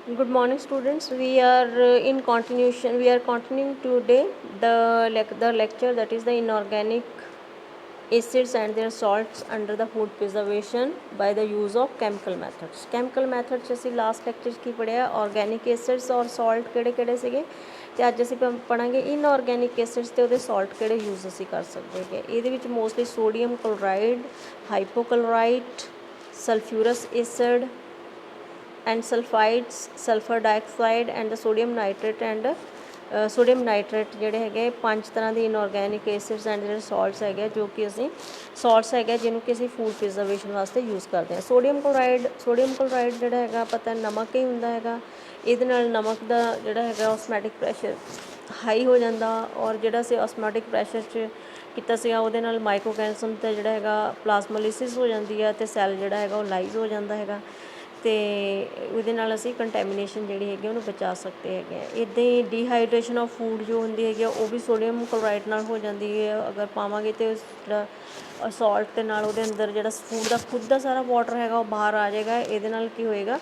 Good morning, students. We are in continuation. We are continuing today the lecture, that is the inorganic acids and their salts under the food preservation by the use of chemical methods. Chemical methods ਅਸੀਂ last lecture 'ਚ ਕੀ ਪੜ੍ਹਿਆ, organic acids ਔਰ salt ਕਿਹੜੇ ਕਿਹੜੇ ਸੀਗੇ, ਤੇ ਅੱਜ ਅਸੀਂ ਪੜਾਂਗੇ ਇਨਆਰਗੈਨਿਕ ਐਸਿਡਸ ਤੇ ਉਹਦੇ ਸਾਲਟ ਕਿਹੜੇ ਯੂਜ਼ ਅਸੀਂ ਕਰ ਸਕਦੇ ਹੈਗੇ। ਇਹਦੇ ਵਿੱਚ mostly sodium chloride, hypochlorite, sulphurous acid and sulfides, sulfur dioxide and the sodium nitrate and sodium nitrate ਜਿਹੜੇ ਹੈਗੇ 5 ਤਰ੍ਹਾਂ ਦੇ ਇਨਆਰਗੈਨਿਕ ਐਸਿਡਸ ਐਂਡ ਜਿਹੜੇ ਸਾਲਟਸ ਹੈਗੇ ਜੋ ਕਿ ਅਸੀਂ ਸਾਲਟਸ ਹੈਗੇ ਜਿਹਨੂੰ ਕਿ ਅਸੀਂ ਫੂਡ ਪ੍ਰੀਜ਼ਰਵੇਸ਼ਨ ਵਾਸਤੇ ਯੂਜ਼ ਕਰਦੇ ਹਾਂ। ਸੋਡੀਅਮ ਕਲੋਰਾਈਡ ਜਿਹੜਾ ਹੈਗਾ ਪਤਾ ਨਮਕ ਹੀ ਹੁੰਦਾ ਹੈਗਾ। ਇਹਦੇ ਨਾਲ ਨਮਕ ਦਾ ਜਿਹੜਾ ਹੈਗਾ ਆਸਮੈਟਿਕ ਪ੍ਰੈਸ਼ਰ ਹਾਈ ਹੋ ਜਾਂਦਾ, ਔਰ ਜਿਹੜਾ ਅਸੀਂ ਆਸਮੈਟਿਕ ਪ੍ਰੈਸ਼ਰ 'ਚ ਕੀਤਾ ਸੀਗਾ ਉਹਦੇ ਨਾਲ ਮਾਈਕਰੋ ਆਰਗੈਨਿਜ਼ਮ 'ਤੇ ਜਿਹੜਾ ਹੈਗਾ ਪਲਾਜ਼ਮੋਲਿਸਿਸ ਹੋ ਜਾਂਦੀ ਹੈ ਅਤੇ ਸੈੱਲ ਜਿਹੜਾ ਹੈਗਾ ਉਹ ਲਾਈਜ਼ ਹੋ ਜਾਂਦਾ ਹੈਗਾ, ਅਤੇ ਉਹਦੇ ਨਾਲ ਅਸੀਂ ਕੰਟੈਮੀਨੇਸ਼ਨ ਜਿਹੜੀ ਹੈਗੀ ਉਹਨੂੰ ਬਚਾ ਸਕਦੇ ਹੈਗੇ ਆ। ਇੱਦਾਂ ਹੀ ਡੀਹਾਈਡਰੇਸ਼ਨ ਆਫ ਫੂਡ ਜੋ ਹੁੰਦੀ ਹੈਗੀ ਆ ਉਹ ਵੀ ਸੋਡੀਅਮ ਕਲੋਰਾਈਡ ਨਾਲ ਹੋ ਜਾਂਦੀ ਹੈ। ਅਗਰ ਪਾਵਾਂਗੇ ਤਾਂ ਜਿਹੜਾ ਸਾਲਟ ਦੇ ਨਾਲ ਉਹਦੇ ਅੰਦਰ ਜਿਹੜਾ ਫੂਡ ਦਾ ਖੁਦ ਦਾ ਸਾਰਾ ਵਾਟਰ ਹੈਗਾ ਉਹ ਬਾਹਰ ਆ ਜਾਏਗਾ। ਇਹਦੇ ਨਾਲ ਕੀ ਹੋਏਗਾ,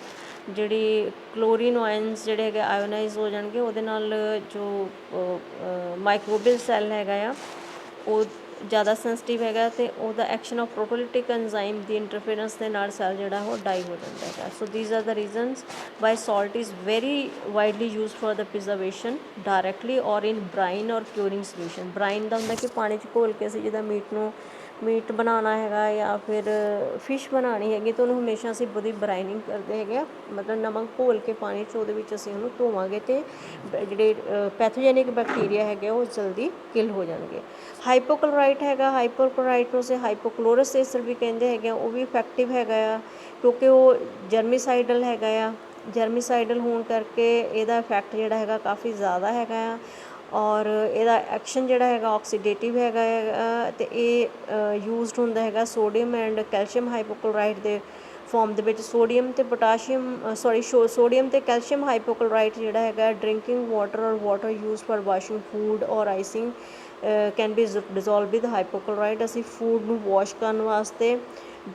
ਜਿਹੜੀ ਕਲੋਰੀਨ ਆਇਨਸ ਜਿਹੜੇ ਹੈਗੇ ਆਇਓਨਾਈਜ਼ ਹੋ ਜਾਣਗੇ, ਉਹਦੇ ਨਾਲ ਜੋ ਮਾਈਕਰੋਬੀਅਲ ਸੈੱਲ ਹੈਗਾ ਆ ਉਹ ਜ਼ਿਆਦਾ ਸੈਂਸਿਟਿਵ ਹੈਗਾ, ਅਤੇ ਉਹਦਾ ਐਕਸ਼ਨ ਆਫ ਪ੍ਰੋਟੋਲਿਟਿਕ ਐਨਜ਼ਾਈਮ ਦੀ ਇੰਟਰਫੇਰੈਂਸ ਦੇ ਨਾਲ ਸੈੱਲ ਜਿਹੜਾ ਉਹ ਡਾਈ ਹੋ ਜਾਂਦਾ ਹੈਗਾ। So these are the reasons why salt is very widely used for the preservation directly or in brine ਔਰ ਕਿਊਰਿੰਗ ਸੋਲਿਊਸ਼ਨ। ਬ੍ਰਾਈਨ ਦਾ ਹੁੰਦਾ ਕਿ ਪਾਣੀ 'ਚ ਘੋਲ ਕੇ ਅਸੀਂ ਜਿੱਦਾਂ ਮੀਟ ਬਣਾਉਣਾ ਹੈਗਾ ਜਾਂ ਫਿਰ ਫਿਸ਼ ਬਣਾਉਣੀ ਹੈਗੀ ਤਾਂ ਉਹਨੂੰ ਹਮੇਸ਼ਾ ਅਸੀਂ ਉਹਦੀ ਬਰਾਈਨਿੰਗ ਕਰਦੇ ਹੈਗੇ ਆ, ਮਤਲਬ ਨਮਕ ਘੋਲ ਕੇ ਪਾਣੀ 'ਚ ਉਹਦੇ ਵਿੱਚ ਅਸੀਂ ਉਹਨੂੰ ਧੋਵਾਂਗੇ ਅਤੇ ਜਿਹੜੇ ਪੈਥੋਜੈਨਿਕ ਬੈਕਟੀਰੀਆ ਹੈਗੇ ਉਹ ਜਲਦੀ ਕਿਲ ਹੋ ਜਾਣਗੇ। ਹਾਈਪੋਕਲੋਰਾਈਟ ਹੈਗਾ, ਹਾਈਪੋਕਲੋਰਾਈਟ ਨੂੰ ਅਸੀਂ ਹਾਈਪੋਕਲੋਰਸ ਐਸਿਡ ਵੀ ਕਹਿੰਦੇ ਹੈਗੇ ਆ। ਉਹ ਵੀ ਇਫੈਕਟਿਵ ਹੈਗਾ ਆ ਕਿਉਂਕਿ ਉਹ ਜਰਮੀਸਾਈਡਲ ਹੈਗਾ ਆ। ਜਰਮੀਸਾਈਡਲ ਹੋਣ ਕਰਕੇ ਇਹਦਾ ਇਫੈਕਟ ਜਿਹੜਾ ਹੈਗਾ ਕਾਫੀ ਜ਼ਿਆਦਾ ਹੈਗਾ ਆ, ਔਰ ਇਹਦਾ ਐਕਸ਼ਨ ਜਿਹੜਾ ਹੈਗਾ ਆਕਸੀਡੇਟਿਵ ਹੈਗਾ ਅਤੇ ਇਹ ਯੂਜ਼ਡ ਹੁੰਦਾ ਹੈਗਾ ਸੋਡੀਅਮ ਐਂਡ ਕੈਲਸ਼ੀਅਮ ਹਾਈਪੋਕਲੋਰਾਈਡ ਦੇ ਫੋਰਮ ਦੇ ਵਿੱਚ। ਸੋਡੀਅਮ ਅਤੇ ਕੈਲਸ਼ੀਅਮ ਹਾਈਪੋਕਲੋਰਾਈਡ ਜਿਹੜਾ ਹੈਗਾ ਡਰਿੰਕਿੰਗ ਵਾਟਰ ਔਰ water use for washing food ਔਰ icing can be dissolve with hypochlorite. ਅਸੀਂ ਫੂਡ ਨੂੰ ਵਾਸ਼ ਕਰਨ ਵਾਸਤੇ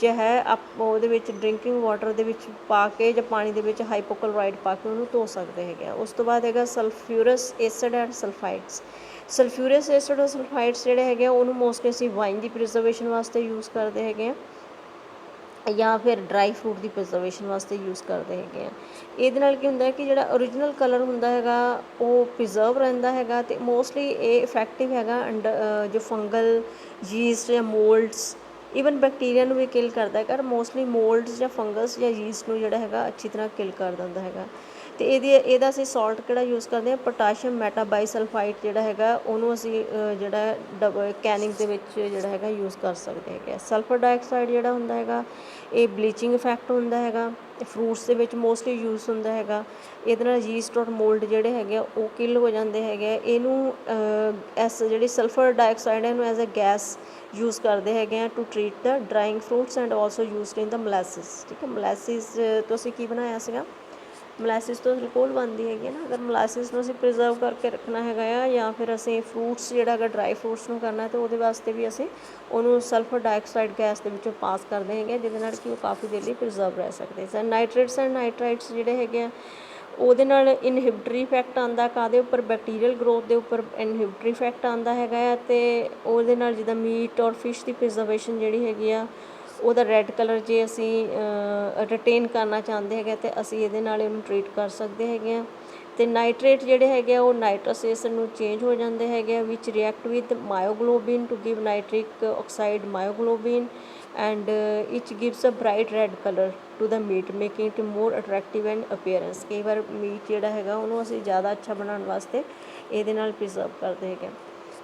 ਜੋ ਹੈ ਉਹਦੇ ਵਿੱਚ ਡਰਿੰਕਿੰਗ ਵਾਟਰ ਦੇ ਵਿੱਚ ਪਾ ਕੇ ਜਾਂ ਪਾਣੀ ਦੇ ਵਿੱਚ ਹਾਈਪੋਕਲੋਰਾਈਡ ਪਾ ਕੇ ਉਹਨੂੰ ਧੋ ਸਕਦੇ ਹੈਗੇ ਆ। ਉਸ ਤੋਂ ਬਾਅਦ ਹੈਗਾ ਸਲਫਿਊਰਸ ਐਸਿਡ ਐਂਡ ਸਲਫਾਈਡਸ। ਸਲਫਿਊਰਸ ਐਸਿਡ ਔਰ ਸਲਫਾਈਡਸ ਜਿਹੜੇ ਹੈਗੇ ਆ ਉਹਨੂੰ ਮੋਸਟਲੀ ਅਸੀਂ ਵਾਈਨ ਦੀ ਪ੍ਰੀਜ਼ਰਵੇਸ਼ਨ ਵਾਸਤੇ ਯੂਜ਼ ਕਰਦੇ ਹੈਗੇ ਆ ਜਾਂ ਫਿਰ ਡਰਾਈ ਫਰੂਟ ਦੀ ਪ੍ਰੀਜ਼ਰਵੇਸ਼ਨ ਵਾਸਤੇ ਯੂਜ਼ ਕਰਦੇ ਹੈਗੇ ਆ। ਇਹਦੇ ਨਾਲ ਕੀ ਹੁੰਦਾ ਕਿ ਜਿਹੜਾ ਓਰੀਜਨਲ ਕਲਰ ਹੁੰਦਾ ਹੈਗਾ ਉਹ ਪ੍ਰੀਜ਼ਰਵ ਰਹਿੰਦਾ ਹੈਗਾ, ਅਤੇ ਮੋਸਟਲੀ ਇਹ ਇਫੈਕਟਿਵ ਹੈਗਾ ਜੋ ਫੰਗਲ ਯੀਸਟ ਜਾਂ ਮੋਲਡਸ ਈਵਨ ਬੈਕਟੀਰੀਆ ਨੂੰ ਵੀ ਕਿਲ ਕਰਦਾ ਹੈਗਾ। ਮੋਸਟਲੀ ਮੋਲਡਸ ਜਾਂ ਫੰਗਸ ਜਾਂ ਯੀਸਟ ਨੂੰ ਜਿਹੜਾ ਹੈਗਾ ਅੱਛੀ ਤਰ੍ਹਾਂ ਕਿਲ ਕਰ ਦਿੰਦਾ ਹੈਗਾ। ਅਤੇ ਇਹਦਾ ਅਸੀਂ ਸਾਲਟ ਕਿਹੜਾ ਯੂਜ਼ ਕਰਦੇ ਹਾਂ, ਪੋਟਾਸ਼ੀਅਮ ਮੈਟਾਬਾਈਸਲਫਾਈਡ ਜਿਹੜਾ ਹੈਗਾ ਉਹਨੂੰ ਅਸੀਂ ਜਿਹੜਾ ਕੈਨਿੰਗ ਦੇ ਵਿੱਚ ਜਿਹੜਾ ਹੈਗਾ ਯੂਜ਼ ਕਰ ਸਕਦੇ ਹੈਗੇ। ਸਲਫਰ ਡਾਈਆਕਸਾਈਡ ਜਿਹੜਾ ਹੁੰਦਾ ਹੈਗਾ ਇਹ ਬਲੀਚਿੰਗ ਇਫੈਕਟ ਹੁੰਦਾ ਹੈਗਾ, ਫਰੂਟਸ ਦੇ ਵਿੱਚ ਮੋਸਟਲੀ ਯੂਜ਼ ਹੁੰਦਾ ਹੈਗਾ। ਇਹਦੇ ਨਾਲ ਯੀਸਟ ਔਰ ਮੋਲਡ ਜਿਹੜੇ ਹੈਗੇ ਉਹ ਕਿਲ ਹੋ ਜਾਂਦੇ ਹੈਗੇ। ਇਹਨੂੰ ਜਿਹੜੀ ਸਲਫਰ ਡਾਈਆਕਸਾਈਡ ਹੈ ਇਹਨੂੰ ਐਜ਼ ਅ ਗੈਸ ਯੂਜ਼ ਕਰਦੇ ਹੈਗੇ ਆ to treat the drying fruits and also used in the molasses. ਠੀਕ ਹੈ, ਮੋਲੈਸਿਸ ਤੋਂ ਅਸੀਂ ਕੀ ਬਣਾਇਆ ਸੀਗਾ, ਮੋਲੈਸਿਸ ਤੋਂ ਅਲਕੋਹਲ ਬਣਦੀ ਹੈਗੀ ਨਾ। ਅਗਰ ਮੋਲੈਸਿਸ ਨੂੰ ਅਸੀਂ ਪ੍ਰੀਜ਼ਰਵ ਕਰਕੇ ਰੱਖਣਾ ਹੈਗਾ ਆ ਜਾਂ ਫਿਰ ਅਸੀਂ ਫਰੂਟਸ ਜਿਹੜਾ ਹੈਗਾ ਡਰਾਈ ਫਰੂਟਸ ਨੂੰ ਕਰਨਾ ਤਾਂ ਉਹਦੇ ਵਾਸਤੇ ਵੀ ਅਸੀਂ ਉਹਨੂੰ ਸਲਫਰ ਡਾਈਆਕਸਾਈਡ ਗੈਸ ਦੇ ਵਿੱਚੋਂ ਪਾਸ ਕਰਦੇ ਹੈਗੇ ਜਿਹਦੇ ਨਾਲ ਕਿ ਉਹ ਕਾਫੀ ਦੇਰ ਲਈ ਪ੍ਰੀਜ਼ਰਵ ਰਹਿ ਸਕਦੇ ਸਨ। ਨਾਈਟ੍ਰੇਟਸ ਐਂਡ ਨਾਈਟ੍ਰਾਈਟਸ ਜਿਹੜੇ ਹੈਗੇ ਆ ਉਹਦੇ ਨਾਲ ਇਨਹਿਬਿਟਰੀ ਇਫੈਕਟ ਆਉਂਦਾ, ਕਾਹਦੇ ਉੱਪਰ, ਬੈਕਟੀਰੀਅਲ ਗਰੋਥ ਦੇ ਉੱਪਰ ਇਨਹਿਬਿਟਰੀ ਇਫੈਕਟ ਆਉਂਦਾ ਹੈਗਾ ਆ, ਅਤੇ ਉਹਦੇ ਨਾਲ ਜਿੱਦਾਂ ਮੀਟ ਔਰ ਫਿਸ਼ ਦੀ ਪ੍ਰੀਜ਼ਰਵੇਸ਼ਨ ਜਿਹੜੀ ਹੈਗੀ ਆ ਉਹਦਾ ਰੈੱਡ ਕਲਰ ਜੇ ਅਸੀਂ ਰਿਟੇਨ ਕਰਨਾ ਚਾਹੁੰਦੇ ਹੈਗੇ ਅਤੇ ਅਸੀਂ ਇਹਦੇ ਨਾਲ ਇਹਨੂੰ ਟਰੀਟ ਕਰ ਸਕਦੇ ਹੈਗੇ ਹਾਂ। ਅਤੇ ਨਾਈਟ੍ਰੇਟ ਜਿਹੜੇ ਹੈਗੇ ਆ ਉਹ ਨਾਈਟਰਸ ਐਸਿਡ ਨੂੰ ਚੇਂਜ ਹੋ ਜਾਂਦੇ ਹੈਗੇ ਆ which react with myoglobin to give nitric oxide myoglobin and which gives a bright red colour to the meat making it more attractive and appearance. ਕਈ ਵਾਰ ਮੀਟ ਜਿਹੜਾ ਹੈਗਾ ਉਹਨੂੰ ਅਸੀਂ ਜ਼ਿਆਦਾ ਅੱਛਾ ਬਣਾਉਣ ਵਾਸਤੇ ਇਹਦੇ ਨਾਲ ਪ੍ਰੀਜ਼ਰਵ ਕਰਦੇ ਹੈਗੇ।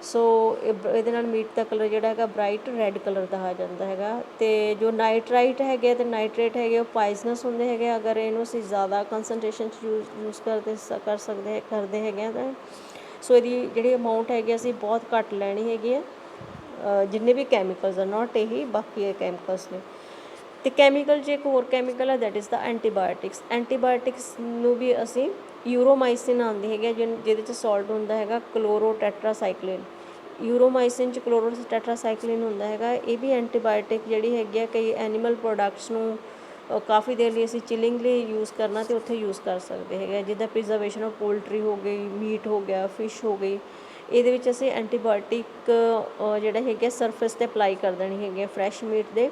ਸੋ ਇਹਦੇ ਨਾਲ ਮੀਟ ਦਾ ਕਲਰ ਜਿਹੜਾ ਹੈਗਾ ਬਰਾਈਟ ਰੈੱਡ ਕਲਰ ਦਾ ਆ ਜਾਂਦਾ ਹੈਗਾ। ਅਤੇ ਜੋ ਨਾਈਟਰਾਈਟ ਹੈਗੇ ਅਤੇ ਨਾਈਟ੍ਰੇਟ ਹੈਗੇ ਉਹ ਪਾਇਜ਼ਨਸ ਹੁੰਦੇ ਹੈਗੇ ਅਗਰ ਇਹਨੂੰ ਅਸੀਂ ਜ਼ਿਆਦਾ ਕੰਸਨਟ੍ਰੇਸ਼ਨ 'ਚ ਯੂਜ਼ ਕਰਦੇ ਹੈਗੇ ਆ ਤਾਂ। ਸੋ ਇਹਦੀ ਜਿਹੜੀ ਅਮਾਊਂਟ ਹੈਗੀ ਅਸੀਂ ਬਹੁਤ ਘੱਟ ਲੈਣੀ ਹੈਗੀ ਆ, ਜਿੰਨੇ ਵੀ ਕੈਮੀਕਲਸ ਆ, ਨੋਟ ਇਹੀ ਬਾਕੀ ਇਹ ਕੈਮੀਕਲਸ ਨੇ। ਅਤੇ ਕੈਮੀਕਲ 'ਚ ਇੱਕ ਹੋਰ ਕੈਮੀਕਲ ਹੈ that is the antibiotics. Antibiotics ਨੂੰ ਵੀ ਅਸੀਂ ਯੂਰੋਮਾਈਸਿਨ ਆਉਂਦੀ ਹੈਗੀ ਜਿਹਦੇ 'ਚ ਸਾਲਟ ਹੁੰਦਾ ਹੈਗਾ ਕਲੋਰੋ ਟੈਟਰਾਸਾਈਕਲਿਨ। ਯੂਰੋਮਾਈਸਿਨ 'ਚ ਕਲੋਰੋ ਟੈਟਰਾਸਾਈਕਲਿਨ ਹੁੰਦਾ ਹੈਗਾ। ਇਹ ਵੀ ਐਂਟੀਬਾਇਓਟਿਕ ਜਿਹੜੀ ਹੈਗੀ ਆ ਕਈ ਐਨੀਮਲ ਪ੍ਰੋਡਕਟਸ ਨੂੰ ਕਾਫੀ ਦੇਰ ਲਈ ਅਸੀਂ ਚਿਲਿੰਗ ਲਈ ਯੂਜ਼ ਕਰਨਾ ਤੇ ਉੱਥੇ ਯੂਜ਼ ਕਰ ਸਕਦੇ ਹੈਗੇ। ਜਿੱਦਾਂ ਪ੍ਰੀਜ਼ਰਵੇਸ਼ਨ ਆਫ ਪੋਲਟਰੀ ਹੋ ਗਈ, ਮੀਟ ਹੋ ਗਿਆ, ਫਿਸ਼ ਹੋ ਗਈ, ਇਹਦੇ ਵਿੱਚ ਅਸੀਂ ਐਂਟੀਬਾਇਓਟਿਕ ਜਿਹੜਾ ਹੈਗਾ ਸਰਫੇਸ 'ਤੇ ਅਪਲਾਈ ਕਰ ਦੇਣੀ ਹੈਗੀ ਫਰੈਸ਼ ਮੀਟ ਦੇ,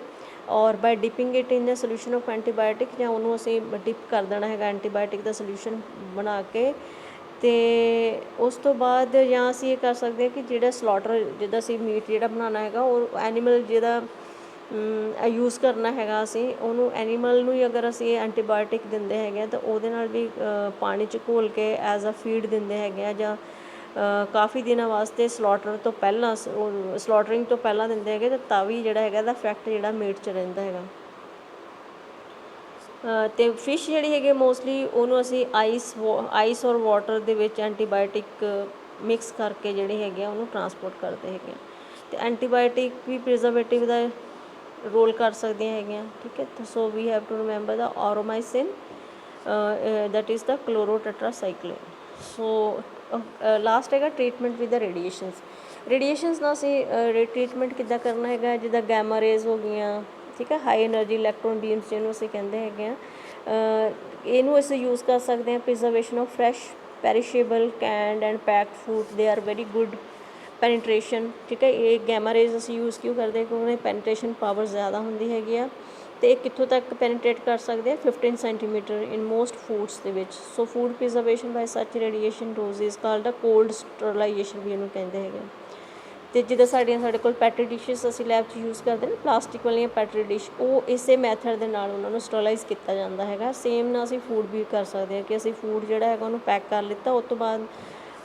or by dipping it in the solution of antibiotic, ਜਾਂ ਉਹਨੂੰ ਅਸੀਂ ਡਿਪ ਕਰ ਦੇਣਾ ਹੈਗਾ ਐਂਟੀਬਾਇਓਟਿਕ ਦਾ ਸੋਲਿਊਸ਼ਨ ਬਣਾ ਕੇ। ਅਤੇ ਉਸ ਤੋਂ ਬਾਅਦ ਜਾਂ ਅਸੀਂ ਇਹ ਕਰ ਸਕਦੇ ਹਾਂ ਕਿ ਜਿਹੜਾ ਸਲੋਟਰ, ਜਿੱਦਾਂ ਅਸੀਂ ਮੀਟ ਜਿਹੜਾ ਬਣਾਉਣਾ ਹੈਗਾ ਉਹ ਐਨੀਮਲ ਜਿਹਦਾ ਯੂਜ਼ ਕਰਨਾ ਹੈਗਾ, ਅਸੀਂ ਉਹਨੂੰ ਐਨੀਮਲ ਨੂੰ ਹੀ ਅਗਰ ਅਸੀਂ ਐਂਟੀਬਾਇਓਟਿਕ ਦਿੰਦੇ ਹੈਗੇ ਹਾਂ ਤਾਂ ਉਹਦੇ ਨਾਲ ਵੀ ਪਾਣੀ 'ਚ ਘੋਲ ਕੇ ਐਜ਼ ਅ ਫੀਡ ਦਿੰਦੇ ਹੈਗੇ ਆ, ਜਾਂ ਕਾਫੀ ਦਿਨਾਂ ਵਾਸਤੇ ਸਲੋਟਰ ਤੋਂ ਪਹਿਲਾਂ, ਸਲੋਟਰਿੰਗ ਤੋਂ ਪਹਿਲਾਂ ਦਿੰਦੇ ਹੈਗੇ, ਤਾਂ ਵੀ ਜਿਹੜਾ ਹੈਗਾ ਇਹਦਾ ਇਫੈਕਟ ਜਿਹੜਾ ਮੀਟ 'ਚ ਰਹਿੰਦਾ ਹੈਗਾ। ਅਤੇ ਫਿਸ਼ ਜਿਹੜੀ ਹੈਗੀ ਮੋਸਟਲੀ ਉਹਨੂੰ ਅਸੀਂ ਆਈਸ ਔਰ ਵਾਟਰ ਦੇ ਵਿੱਚ ਐਂਟੀਬਾਇਓਟਿਕ ਮਿਕਸ ਕਰਕੇ ਜਿਹੜੇ ਹੈਗੇ ਆ ਉਹਨੂੰ ਟਰਾਂਸਪੋਰਟ ਕਰਦੇ ਹੈਗੇ ਆ। ਅਤੇ ਐਂਟੀਬਾਇਓਟਿਕ ਵੀ ਪ੍ਰੀਜ਼ਰਵੇਟਿਵ ਦਾ ਰੋਲ ਕਰ ਸਕਦੀਆਂ ਹੈਗੀਆਂ, ਠੀਕ ਹੈ। So we have to remember the aureomycin, that is the chlorotetracycline. So last ਹੈਗਾ treatment with the radiations. Radiations ਨਾਲ ਅਸੀਂ ਟਰੀਟਮੈਂਟ ਕਿੱਦਾਂ ਕਰਨਾ ਹੈਗਾ, ਜਿੱਦਾਂ ਗੈਮਾ ਰੇਜ਼ ਹੋ ਗਈਆਂ, ਠੀਕ ਹੈ, ਹਾਈ ਐਨਰਜੀ ਇਲੈਕਟ੍ਰੋਨ ਬੀਮਸ ਜਿਹਨੂੰ ਅਸੀਂ ਕਹਿੰਦੇ ਹੈਗੇ ਆ, ਇਹਨੂੰ ਅਸੀਂ ਯੂਜ਼ ਕਰ ਸਕਦੇ ਹਾਂ preservation of fresh perishable canned and packed food, they are very good penetration, ਠੀਕ ਹੈ। ਇਹ ਗੈਮਾ ਰੇਜ਼ ਅਸੀਂ ਯੂਜ਼ ਕਿਉਂ ਕਰਦੇ, ਕਿਉਂਕਿ ਉਹਦੀ ਪੈਨੀਟ੍ਰੇਸ਼ਨ ਪਾਵਰ ਜ਼ਿਆਦਾ ਹੁੰਦੀ ਹੈਗੀ ਆ, ਅਤੇ ਇਹ ਕਿੱਥੋਂ ਤੱਕ ਪੈਨੀਟ੍ਰੇਟ ਕਰ ਸਕਦੇ ਆ 15 ਸੈਂਟੀਮੀਟਰ ਇਨ ਮੋਸਟ ਫੂਡਸ ਦੇ ਵਿੱਚ। ਸੋ food preservation by such radiation dose is called a cold sterilization ਵੀ ਇਹਨੂੰ ਕਹਿੰਦੇ ਹੈਗੇ। ਅਤੇ ਜਿੱਦਾਂ ਸਾਡੇ ਕੋਲ ਪੈਟਰੀ ਡਿਸ਼ਿਸ ਅਸੀਂ ਲੈਬ 'ਚ ਯੂਜ਼ ਕਰਦੇ ਨੇ ਪਲਾਸਟਿਕ ਵਾਲੀਆਂ ਪੈਟਰੀ ਡਿਸ਼, ਉਹ ਇਸੇ ਮੈਥਡ ਦੇ ਨਾਲ ਉਹਨਾਂ ਨੂੰ ਸਟਰਲਾਈਜ਼ ਕੀਤਾ ਜਾਂਦਾ ਹੈਗਾ। ਸੇਮ ਨਾਲ ਅਸੀਂ ਫੂਡ ਵੀ ਕਰ ਸਕਦੇ ਹਾਂ ਕਿ ਅਸੀਂ ਫੂਡ ਜਿਹੜਾ ਹੈਗਾ ਉਹਨੂੰ ਪੈਕ ਕਰ ਲਿੱਤਾ, ਉਸ ਤੋਂ ਬਾਅਦ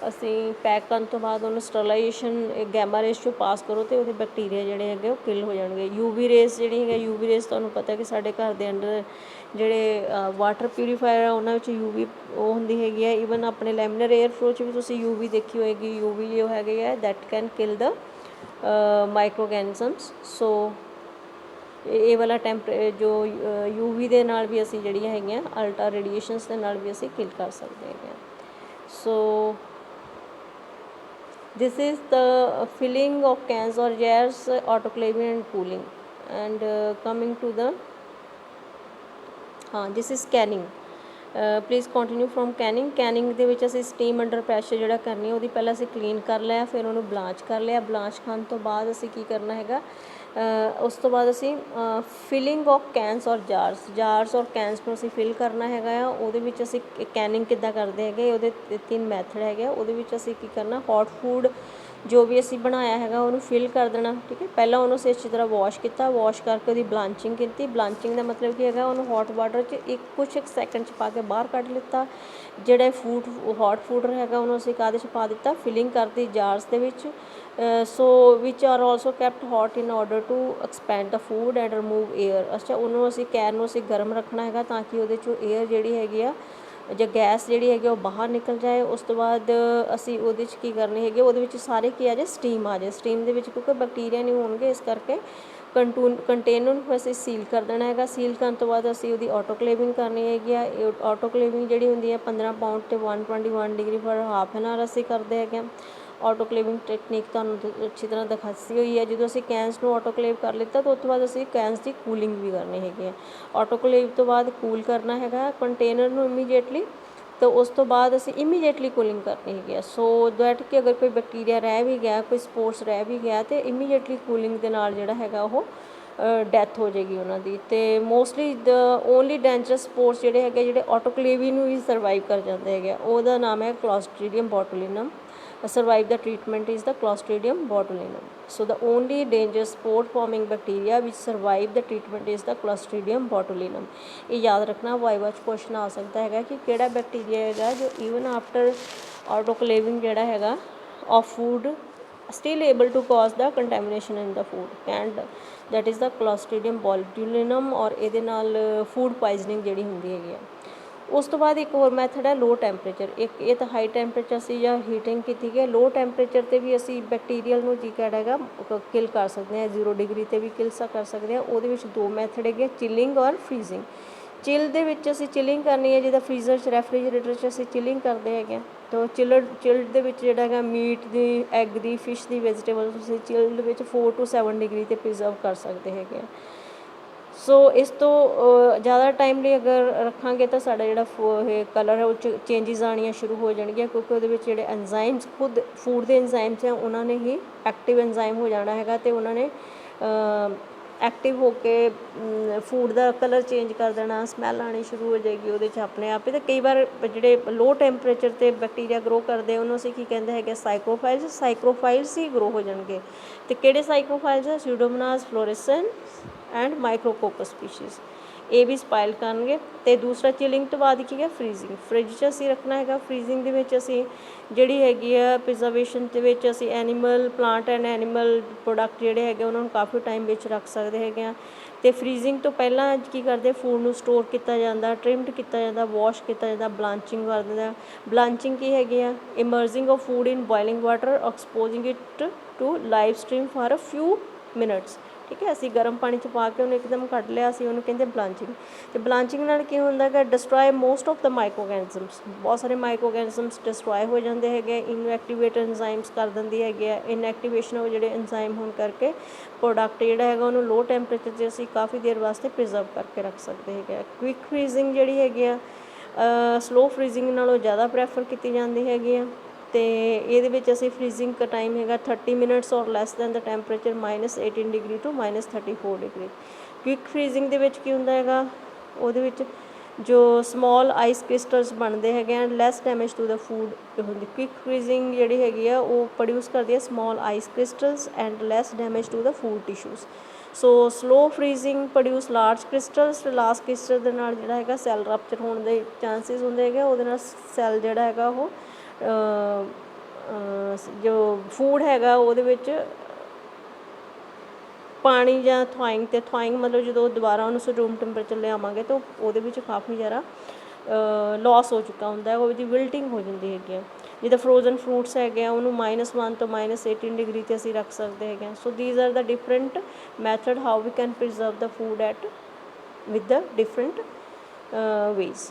ਅਸੀਂ ਪੈਕ ਕਰਨ ਤੋਂ ਬਾਅਦ ਉਹਨੂੰ ਸਟਰਲਾਈਜੇਸ਼ਨ ਗੈਮਾ ਰੇਜ਼ 'ਚੋਂ ਪਾਸ ਕਰੋ ਅਤੇ ਉਹਦੇ ਬੈਕਟੀਰੀਆ ਜਿਹੜੇ ਹੈਗੇ ਉਹ ਕਿਲ ਹੋ ਜਾਣਗੇ। ਯੂਵੀ ਰੇਜ਼ ਜਿਹੜੀ ਹੈਗਾ, ਯੂਵੀ ਰੇਜ਼ ਤੁਹਾਨੂੰ ਪਤਾ ਕਿ ਸਾਡੇ ਘਰ ਦੇ ਅੰਡਰ ਜਿਹੜੇ ਵਾਟਰ ਪਿਊਰੀਫਾਇਰ ਆ ਉਹਨਾਂ ਵਿੱਚ ਯੂਵੀ ਉਹ ਹੁੰਦੀ ਹੈਗੀ ਹੈ। ਈਵਨ ਆਪਣੇ ਲੈਮੀਨਰ ਏਅਰ ਫਲੋ 'ਚ ਵੀ ਤੁਸੀਂ ਯੂਵੀ ਦੇਖੀ ਹੋਏਗੀ, ਯੂਵੀ ਜੋ ਹੈਗੇ ਆ that can kill the micro organisms. So ਇਹ ਵਾਲਾ ਜੋ ਯੂਵੀ ਦੇ ਨਾਲ ਵੀ ਅਸੀਂ ਜਿਹੜੀਆਂ ਹੈਗੀਆਂ ਅਲਟਰਾ ਰੇਡੀਏਸ਼ਨਸ ਦੇ ਨਾਲ ਵੀ ਅਸੀਂ ਕਿਲ ਕਰ ਸਕਦੇ ਹੈਗੇ ਹਾਂ। ਸੋ this is the filling of cans or jars, autoclaving and cooling, and coming to the this is canning. Please continue from Canning ਦੇ ਵਿੱਚ ਅਸੀਂ ਸਟੀਮ ਅੰਡਰ ਪ੍ਰੈਸ਼ਰ ਜਿਹੜਾ ਕਰਨੀ ਉਹਦੀ ਪਹਿਲਾਂ ਅਸੀਂ ਕਲੀਨ ਕਰ ਲਿਆ, ਫਿਰ ਉਹਨੂੰ ਬਲਾਂਚ ਕਰ ਲਿਆ। ਬਲਾਂਚ ਕਰਨ ਤੋਂ ਬਾਅਦ ਅਸੀਂ ਕੀ ਕਰਨਾ ਹੈਗਾ, ਉਸ ਤੋਂ ਬਾਅਦ ਅਸੀਂ ਫਿਲਿੰਗ ਆਫ ਕੈਨਸ ਔਰ ਜਾਰਸ ਔਰ ਕੈਨਸ ਨੂੰ ਅਸੀਂ ਫਿਲ ਕਰਨਾ ਹੈਗਾ ਆ। ਉਹਦੇ ਵਿੱਚ ਅਸੀਂ ਕੈਨਿੰਗ ਕਿੱਦਾਂ ਕਰਦੇ ਹੈਗੇ, ਉਹਦੇ 3 ਮੈਥਡ ਹੈਗੇ ਆ। ਉਹਦੇ ਵਿੱਚ ਅਸੀਂ ਕੀ ਕਰਨਾ, ਹੌਟ ਫੂਡ ਜੋ ਵੀ ਅਸੀਂ ਬਣਾਇਆ ਹੈਗਾ ਉਹਨੂੰ ਫਿਲ ਕਰ ਦੇਣਾ, ਠੀਕ ਹੈ। ਪਹਿਲਾਂ ਉਹਨੂੰ ਅਸੀਂ ਅੱਛੀ ਤਰ੍ਹਾਂ ਵਾਸ਼ ਕੀਤਾ, ਵਾਸ਼ ਕਰਕੇ ਉਹਦੀ ਬਲਾਂਚਿੰਗ ਕੀਤੀ। ਬਲਾਂਚਿੰਗ ਦਾ ਮਤਲਬ ਕੀ ਹੈਗਾ, ਉਹਨੂੰ ਹੌਟ ਵਾਟਰ 'ਚ ਕੁਛ ਸੈਕਿੰਡ 'ਚ ਪਾ ਕੇ ਬਾਹਰ ਕੱਢ ਲਿੱਤਾ। ਜਿਹੜਾ ਹੌਟ ਫੂਡ ਹੈਗਾ ਉਹਨੂੰ ਅਸੀਂ ਕਾਹਦੇ 'ਚ ਪਾ ਦਿੱਤਾ, ਫਿਲਿੰਗ ਕਰਤੀ ਜਾਰਸ ਦੇ ਵਿੱਚ। So which are also kept hot in order to expand the food and remove air. ਅੱਛਾ, ਉਹਨੂੰ ਅਸੀਂ ਕੈਨ ਨੂੰ ਅਸੀਂ ਗਰਮ ਰੱਖਣਾ ਹੈਗਾ ਤਾਂ ਕਿ ਉਹਦੇ 'ਚੋਂ ਏਅਰ ਜਿਹੜੀ ਹੈਗੀ ਆ ਜਾਂ ਗੈਸ ਜਿਹੜੀ ਹੈਗੀ ਉਹ ਬਾਹਰ ਨਿਕਲ ਜਾਏ। ਉਸ ਤੋਂ ਬਾਅਦ ਅਸੀਂ ਉਹਦੇ 'ਚ ਕੀ ਕਰਨੀ ਹੈਗੀ, ਉਹਦੇ ਵਿੱਚ ਸਾਰੇ ਕੀ ਆ ਜਾਏ, ਸਟੀਮ ਆ ਜਾਏ। ਸਟੀਮ ਦੇ ਵਿੱਚ ਕਿਉਂਕਿ ਬੈਕਟੀਰੀਆ ਨਹੀਂ ਹੋਣਗੇ, ਇਸ ਕਰਕੇ ਕੰਟੇਨਰ ਨੂੰ ਅਸੀਂ ਸੀਲ ਕਰ ਦੇਣਾ ਹੈਗਾ। ਸੀਲ ਕਰਨ ਤੋਂ ਬਾਅਦ ਅਸੀਂ ਉਹਦੀ ਆਟੋਕਲੇਵਿੰਗ ਕਰਨੀ ਹੈਗੀ ਆ। ਆਟੋਕਲੇਵਿੰਗ ਜਿਹੜੀ ਹੁੰਦੀ ਹੈ 15 ਪਾਊਂਡ 'ਤੇ 121 degree for half an hour ਅਸੀਂ ਕਰਦੇ ਹੈਗੇ ਹਾਂ। ਆਟੋਕਲੇਵਿੰਗ ਟੈਕਨੀਕ ਤੁਹਾਨੂੰ ਅੱਛੀ ਤਰ੍ਹਾਂ ਦਿਖਾਈ ਹੋਈ ਹੈ। ਜਦੋਂ ਅਸੀਂ ਕੈਨਸ ਨੂੰ ਆਟੋਕਲੇਵ ਕਰ ਲਿੱਤਾ ਤਾਂ ਉਸ ਤੋਂ ਬਾਅਦ ਅਸੀਂ ਕੈਨਸ ਦੀ ਕੂਲਿੰਗ ਵੀ ਕਰਨੀ ਹੈਗੀ ਹੈ। ਆਟੋਕਲੇਵ ਤੋਂ ਬਾਅਦ ਕੂਲ ਕਰਨਾ ਹੈਗਾ ਕੰਟੇਨਰ ਨੂੰ ਇਮੀਡੀਏਟਲੀ, ਤਾਂ ਉਸ ਤੋਂ ਬਾਅਦ ਅਸੀਂ ਇਮੀਡੀਏਟਲੀ ਕੂਲਿੰਗ ਕਰਨੀ ਹੈਗੀ ਆ। ਸੋ ਦੈਟ ਕਿ ਅਗਰ ਕੋਈ ਬੈਕਟੀਰੀਆ ਰਹਿ ਵੀ ਗਿਆ, ਕੋਈ ਸਪੋਰਸ ਰਹਿ ਵੀ ਗਿਆ, ਤਾਂ ਇਮੀਡੀਏਟਲੀ ਕੂਲਿੰਗ ਦੇ ਨਾਲ ਜਿਹੜਾ ਹੈਗਾ ਉਹ ਡੈਥ ਹੋ ਜਾਏਗੀ ਉਹਨਾਂ ਦੀ। ਅਤੇ ਮੋਸਟਲੀ ਓਨਲੀ ਡੇਂਜਰਸ ਸਪੋਰਸ ਜਿਹੜੇ ਹੈਗੇ, ਜਿਹੜੇ ਆਟੋਕਲੇਵੀ ਨੂੰ ਵੀ ਸਰਵਾਈਵ ਕਰ ਜਾਂਦੇ ਹੈਗੇ ਆ, ਉਹਦਾ ਨਾਮ ਹੈ ਕਲੋਸਟ੍ਰੀਡੀਅਮ ਬੋਟੂਲਿਨਮ। survive the treatment is the Clostridium botulinum. So the only dangerous spore forming bacteria which survive the treatment is the Clostridium botulinum. ਇਹ ਯਾਦ ਰੱਖਣਾ, ਵਾਈਵਾ 'ਚ ਕੁਐਸਚਨ ਆ ਸਕਦਾ ਹੈਗਾ ਕਿ ਕਿਹੜਾ ਬੈਕਟੀਰੀਆ ਹੈਗਾ ਜੋ ਈਵਨ ਆਫਟਰ ਆਟੋਕਲੇਵਿੰਗ ਜਿਹੜਾ ਹੈਗਾ of food still able to cause the contamination in the food, and that is the Clostridium botulinum, ਔਰ ਇਹਦੇ ਨਾਲ ਫੂਡ ਪਾਇਜ਼ਨਿੰਗ ਜਿਹੜੀ ਹੁੰਦੀ ਹੈਗੀ ਆ। ਉਸ ਤੋਂ ਬਾਅਦ ਇੱਕ ਹੋਰ ਮੈਥਡ ਹੈ ਲੋ ਟੈਂਪਰੇਚਰ। ਇਹ ਤਾਂ ਹਾਈ ਟੈਂਪਰੇਚਰ ਸੀ ਜਾਂ ਹੀਟਿੰਗ ਕੀਤੀ ਗਈ। ਲੋ ਟੈਂਪਰੇਚਰ 'ਤੇ ਵੀ ਅਸੀਂ ਬੈਕਟੀਰੀਅਲ ਨੂੰ ਕੀ ਕਿਹੜਾ ਹੈਗਾ ਕਿਲ ਕਰ ਸਕਦੇ ਹਾਂ। 0 ਡਿਗਰੀ 'ਤੇ ਵੀ ਕਿਲ ਕਰ ਸਕਦੇ ਹਾਂ। ਉਹਦੇ ਵਿੱਚ 2 ਮੈਥਡ ਹੈਗੇ, ਚਿਲਿੰਗ ਔਰ ਫਰੀਜ਼ਿੰਗ। ਚਿਲ ਦੇ ਵਿੱਚ ਅਸੀਂ ਚਿਲਿੰਗ ਕਰਨੀ ਹੈ, ਜਿੱਦਾਂ ਫਰੀਜ਼ਰ 'ਚ ਰੈਫਰੀਜਰੇਟਰ 'ਚ ਅਸੀਂ ਚਿਲਿੰਗ ਕਰਦੇ ਹੈਗੇ ਹਾਂ। ਤਾਂ ਚਿਲਡ ਦੇ ਵਿੱਚ ਜਿਹੜਾ ਹੈਗਾ ਮੀਟ ਦੀ, ਐਗ ਦੀ, ਫਿਸ਼ ਦੀ, ਵੈਜੀਟੇਬਲ ਤੁਸੀਂ ਚਿਲਡ ਵਿੱਚ 4 to 7 ਡਿਗਰੀ 'ਤੇ ਪ੍ਰੀਜ਼ਰਵ ਕਰ ਸਕਦੇ ਹੈਗੇ ਆ। ਸੋ ਇਸ ਤੋਂ ਜ਼ਿਆਦਾ ਟਾਈਮ ਲਈ ਅਗਰ ਰੱਖਾਂਗੇ ਤਾਂ ਸਾਡਾ ਜਿਹੜਾ ਇਹ ਕਲਰ ਹੈ ਉਹ 'ਚ ਚੇਂਜਿਸ ਆਉਣੀਆਂ ਸ਼ੁਰੂ ਹੋ ਜਾਣਗੀਆਂ, ਕਿਉਂਕਿ ਉਹਦੇ ਵਿੱਚ ਜਿਹੜੇ ਐਨਜ਼ਾਈਮਸ ਖੁਦ ਫੂਡ ਦੇ ਐਨਜ਼ਾਈਮਸ ਆ ਉਹਨਾਂ ਨੇ ਹੀ ਐਕਟਿਵ ਐਨਜ਼ਾਈਮ ਹੋ ਜਾਣਾ ਹੈਗਾ, ਅਤੇ ਉਹਨਾਂ ਨੇ ਐਕਟਿਵ ਹੋ ਕੇ ਫੂਡ ਦਾ ਕਲਰ ਚੇਂਜ ਕਰ ਦੇਣਾ, ਸਮੈਲ ਆਉਣੀ ਸ਼ੁਰੂ ਹੋ ਜਾਏਗੀ ਉਹਦੇ 'ਚ ਆਪਣੇ ਆਪ ਹੀ। ਅਤੇ ਕਈ ਵਾਰ ਜਿਹੜੇ ਲੋ ਟੈਂਪਰੇਚਰ 'ਤੇ ਬੈਕਟੀਰੀਆ ਗਰੋ ਕਰਦੇ ਉਹਨੂੰ ਅਸੀਂ ਕੀ ਕਹਿੰਦੇ ਹੈਗੇ, ਸਾਈਕਰੋਫਾਈਲਸ ਹੀ ਗਰੋ ਹੋ ਜਾਣਗੇ। ਅਤੇ ਕਿਹੜੇ ਸਾਈਕਰੋਫਾਈਲਸ ਆ, ਸਿਊਡੋਮੋਨਾਸ ਫਲੋਰੈਸੈਂਸ ਐਂਡ ਮਾਈਕਰੋਕੋਕਸ ਸਪੀਸ਼ੀਜ਼, ਇਹ ਵੀ ਸਪਾਇਲ ਕਰਨਗੇ। ਅਤੇ ਦੂਸਰਾ ਚਿਲਿੰਗ ਤੋਂ ਬਾਅਦ ਕੀ ਹੈ, ਫਰੀਜ਼ਿੰਗ। ਫਰਿੱਜ 'ਚ ਅਸੀਂ ਰੱਖਣਾ ਹੈਗਾ। ਫਰੀਜ਼ਿੰਗ ਦੇ ਵਿੱਚ ਅਸੀਂ ਜਿਹੜੀ ਹੈਗੀ ਆ ਪ੍ਰੀਜ਼ਰਵੇਸ਼ਨ ਦੇ ਵਿੱਚ ਅਸੀਂ animal, plant and animal product ਜਿਹੜੇ ਹੈਗੇ ਉਹਨਾਂ ਨੂੰ ਕਾਫੀ ਟਾਈਮ ਵਿੱਚ ਰੱਖ ਸਕਦੇ ਹੈਗੇ ਆ। ਅਤੇ ਫਰੀਜ਼ਿੰਗ ਤੋਂ ਪਹਿਲਾਂ ਕੀ ਕਰਦੇ, ਫੂਡ ਨੂੰ ਸਟੋਰ ਕੀਤਾ ਜਾਂਦਾ, ਟ੍ਰਿਮਡ ਕੀਤਾ ਜਾਂਦਾ, ਵਾਸ਼ ਕੀਤਾ ਜਾਂਦਾ, ਬਲਾਂਚਿੰਗ ਕਰ ਦਿੰਦਾ। ਬਲਾਂਚਿੰਗ ਕੀ ਹੈਗੀ ਆ, emerging of food in boiling water, exposing it to live stream for a few minutes. ਠੀਕ ਹੈ, ਅਸੀਂ ਗਰਮ ਪਾਣੀ 'ਚ ਪਾ ਕੇ ਉਹਨੂੰ ਇੱਕਦਮ ਕੱਢ ਲਿਆ, ਅਸੀਂ ਉਹਨੂੰ ਕਹਿੰਦੇ ਬਲਾਂਚਿੰਗ। ਅਤੇ ਬਲਾਂਚਿੰਗ ਨਾਲ ਕੀ ਹੁੰਦਾ ਕਿ destroy most of the micro organisms, ਬਹੁਤ ਸਾਰੇ ਮਾਈਕਰੋ ਔਰਗੈਨਿਜ਼ਮਸ ਡਿਸਟਰੋਏ ਹੋ ਜਾਂਦੇ ਹੈਗੇ। ਇਨਐਕਟੀਵੇਟ ਐਨਜ਼ਾਈਮਸ ਕਰ ਦਿੰਦੀ ਹੈਗੇ ਆ। ਇਨਐਕਟੀਵੇਸ਼ਨ ਉਹ ਜਿਹੜੇ ਐਨਜ਼ਾਈਮ ਹੋਣ ਕਰਕੇ ਪ੍ਰੋਡਕਟ ਜਿਹੜਾ ਹੈਗਾ ਉਹਨੂੰ ਲੋ ਟੈਂਪਰੇਚਰ 'ਚ ਅਸੀਂ ਕਾਫੀ ਦੇਰ ਵਾਸਤੇ ਪ੍ਰੀਜ਼ਰਵ ਕਰਕੇ ਰੱਖ ਸਕਦੇ ਹੈਗੇ ਆ। ਕੁਇਕ ਫਰੀਜ਼ਿੰਗ ਜਿਹੜੀ ਹੈਗੀ ਆ ਸਲੋ ਫਰੀਜ਼ਿੰਗ ਨਾਲੋਂ ਜ਼ਿਆਦਾ ਪ੍ਰੈਫਰ ਕੀਤੀ ਜਾਂਦੀ ਹੈਗੀ ਆ। ਅਤੇ ਇਹਦੇ ਵਿੱਚ ਅਸੀਂ ਫਰੀਜ਼ਿੰਗ ਦਾ ਟਾਈਮ ਹੈਗਾ 30 minutes or less than the temperature -18 degree to -34 degree. Quick freezing ਦੇ ਵਿੱਚ ਕੀ ਹੁੰਦਾ ਹੈਗਾ, ਉਹਦੇ ਵਿੱਚ ਜੋ ਸਮੋਲ ਆਈਸ ਕ੍ਰਿਸਟਲਸ ਬਣਦੇ ਹੈਗੇ ਆ, less damage to the food ਹੁੰਦੀ। ਕੁਇਕ ਫਰੀਜ਼ਿੰਗ ਜਿਹੜੀ ਹੈਗੀ ਆ ਉਹ ਪ੍ਰੋਡਿਊਸ ਕਰਦੀ ਹੈ small ice crystals and less damage to the food tissues. So slow freezing produce large crystals. Large crystal ਦੇ ਨਾਲ ਜਿਹੜਾ ਹੈਗਾ ਸੈੱਲ ਰਪਚਰ ਹੋਣ ਦੇ ਚਾਂਸਿਸ ਹੁੰਦੇ ਹੈਗੇ, ਉਹਦੇ ਨਾਲ ਸੈੱਲ ਜਿਹੜਾ ਹੈਗਾ ਉਹ ਜੋ ਫੂਡ ਹੈਗਾ ਉਹਦੇ ਵਿੱਚ ਪਾਣੀ ਜਾਂ ਥਵਾਇੰਗ, ਅਤੇ ਥਵਾਇੰਗ ਮਤਲਬ ਜਦੋਂ ਦੁਬਾਰਾ ਉਹਨੂੰ ਰੂਮ ਟੈਂਪਰੇਚਰ ਲਿਆਵਾਂਗੇ ਤਾਂ ਉਹਦੇ ਵਿੱਚ ਕਾਫੀ ਜ਼ਿਆਦਾ ਲੋਸ ਹੋ ਚੁੱਕਾ ਹੁੰਦਾ ਹੈ, ਉਹਦੀ ਵਿਲਟਿੰਗ ਹੋ ਜਾਂਦੀ ਹੈਗੀ ਆ। ਜਿੱਦਾਂ ਫਰੋਜ਼ਨ ਫਰੂਟਸ ਹੈਗੇ ਆ ਉਹਨੂੰ -1 ਤੋਂ -18 ਡਿਗਰੀ 'ਤੇ ਅਸੀਂ ਰੱਖ ਸਕਦੇ ਹੈਗੇ ਹਾਂ। So these are the different method how we can preserve the food at with the different ways.